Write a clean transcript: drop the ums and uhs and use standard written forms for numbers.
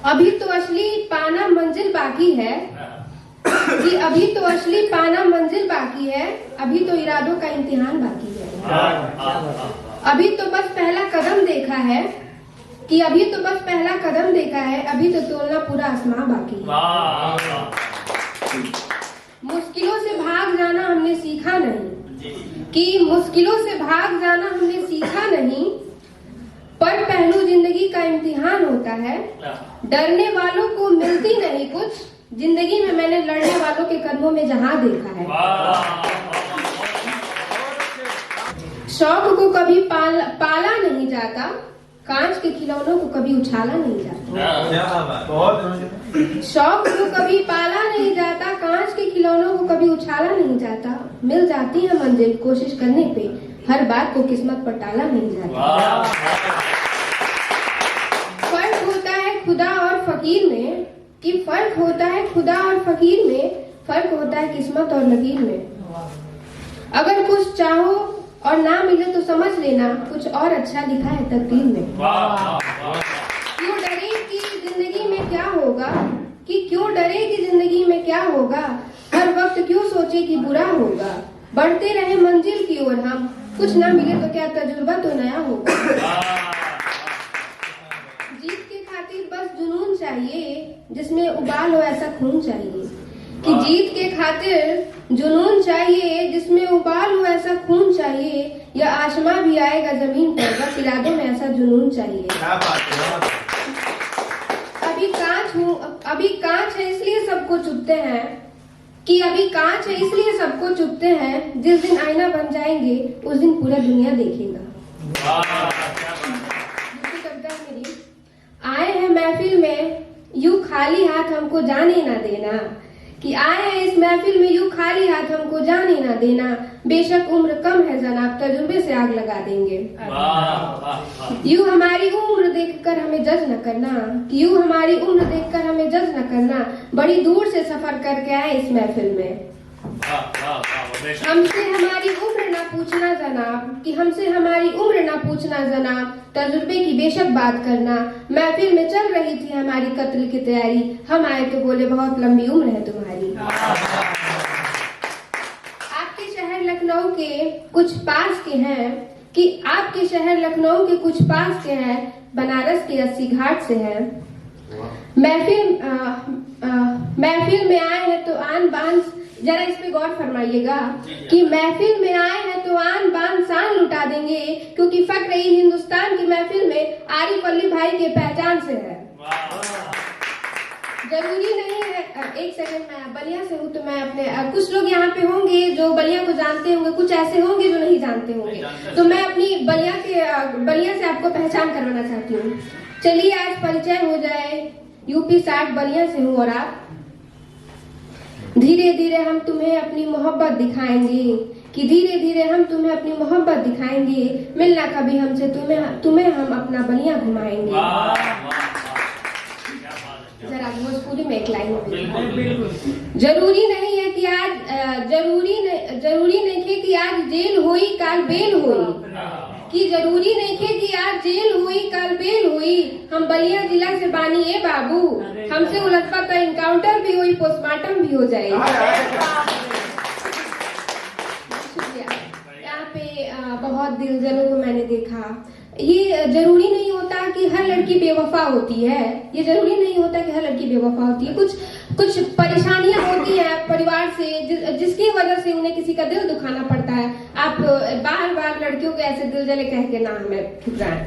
अभी तो असली पाना मंजिल बाकी है कि अभी तो असली पाना मंजिल बाकी है, अभी तो इरादों का इम्तिहान बाकी है। अभी तो बस पहला कदम देखा है कि अभी तो बस पहला कदम देखा है, अभी तो तोलना पूरा आसमां बाकी है। मुश्किलों से भाग जाना हमने सीखा नहीं कि मुश्किलों से भाग जाना हमने सीखा नहीं, पर पहलू जिंदगी का इम्तिहान होता है। डरने वालों को मिलती नहीं कुछ, जिंदगी में मैंने लड़ने वालों के कदमों में जहां देखा है। शौक को कभी पाला नहीं जाता, कांच के खिलौनों को कभी उछाला नहीं जाता। शौक को कभी पाला नहीं जाता, कांच के खिलौनों को कभी उछाला नहीं जाता। मिल जाती है मंजिल कोशिश करने पे, हर बात को किस्मत पर टाला नहीं जाता। फर्क होता है खुदा और फकीर में, कि फर्क होता है खुदा और फकीर में, फर्क होता है किस्मत और लकीर में। अगर कुछ चाहो और ना मिले तो समझ लेना कुछ और अच्छा लिखा है तकदीर में। क्यों डरे कि जिंदगी में क्या होगा, कि क्यों डरे कि जिंदगी में क्या होगा, हर वक्त क्यों सोचे कि बुरा होगा। बढ़ते रहे मंजिल की ओर हम, कुछ ना मिले तो क्या तजुर्बा तो नया होगा। जीत के खातिर बस जुनून चाहिए, जिसमें उबाल हो ऐसा खून चाहिए। कि जीत के खातिर जुनून चाहिए, जिसमें उबाल हो ऐसा खून चाहिए। या आसमां भी आएगा जमीन पर, बस इरादों में ऐसा जुनून चाहिए। अभी कांच है इसलिए सबको चुभते हैं, कि अभी कांच है इसलिए सबको चुभते हैं। जिस दिन आईना बन जाएंगे उस दिन पूरा दुनिया देखेगा। कविता मेरी, आए हैं महफिल में यूं खाली हाथ हमको जाने ना देना, कि आए हैं इस महफिल में यूं खाली हाथ हमको जाने ना देना। बेशक उम्र कम है जनाब, तजुर्बे से आग लगा देंगे। यूं हमारी उम्र देखकर हमें जज न करना, कि यूं हमारी उम्र देखकर हमें जज न करना। बड़ी दूर से सफर करके आए इस महफिल में। हमसे हमारी उम्र ना पूछना जनाब, कि हमसे हमारी उम्र ना पूछना जनाब। तजुर्बे की बेशक बात करना। महफिल में चल रही थी हमारी कत्ल की तैयारी, हम आए तो बोले बहुत लंबी उम्र है तुम्हारी। आपके शहर लखनऊ के कुछ पास के हैं, कि आपके शहर लखनऊ के कुछ पास के हैं, बनारस के 80 घाट से हैं। महफिल में आए हैं तो आन बान, जरा इस पे गौर फरमाइएगा, कि महफिल में आए हैं तो आन बान शान लुटा देंगे, क्योंकि फक्र हिंदुस्तान की महफिल में आरिफ अली भाई के पहचान से है। जरूरी नहीं है, एक सेकंड, मैं बलिया से हूँ तो मैं अपने, कुछ लोग यहाँ पे होंगे जो बलिया को जानते होंगे, कुछ ऐसे होंगे जो नहीं जानते होंगे, तो मैं अपनी बलिया से आपको पहचान करवाना चाहती हूँ। चलिए आज परिचय हो जाए। यूपी 60 बलिया से हूँ और आप। धीरे धीरे हम तुम्हें अपनी मोहब्बत दिखाएंगे, कि धीरे धीरे हम तुम्हें अपनी मोहब्बत दिखाएंगे। मिलना कभी हमसे, तुम्हें हम अपना बलिया घुमाएंगे। जरा भोजपुरी में एक लाइन। जरूरी नहीं है कि आज जरूरी नहीं है कि आज जेल होई काल बेल होई, कि जरूरी नहीं है कि आज जेल हुई कल बेल हुई। हम बलिया जिला से बानी ए बाबू, हमसे उलझपा तो इनकाउंटर भी हुई, पोस्टमार्टम भी हो जाए। यहाँ पे बहुत दिलजनों को मैंने देखा। ये जरूरी नहीं होता कि हर लड़की बेवफा होती है, ये जरूरी नहीं होता कि हर लड़की बेवफा होती है। कुछ परेशानियां होती है परिवार से, जिसकी वजह से उन्हें किसी का दिल दुखाना पड़ता है। आप बार बार लड़कियों को ऐसे दिल जले कह के ना हमें ठुकराएं।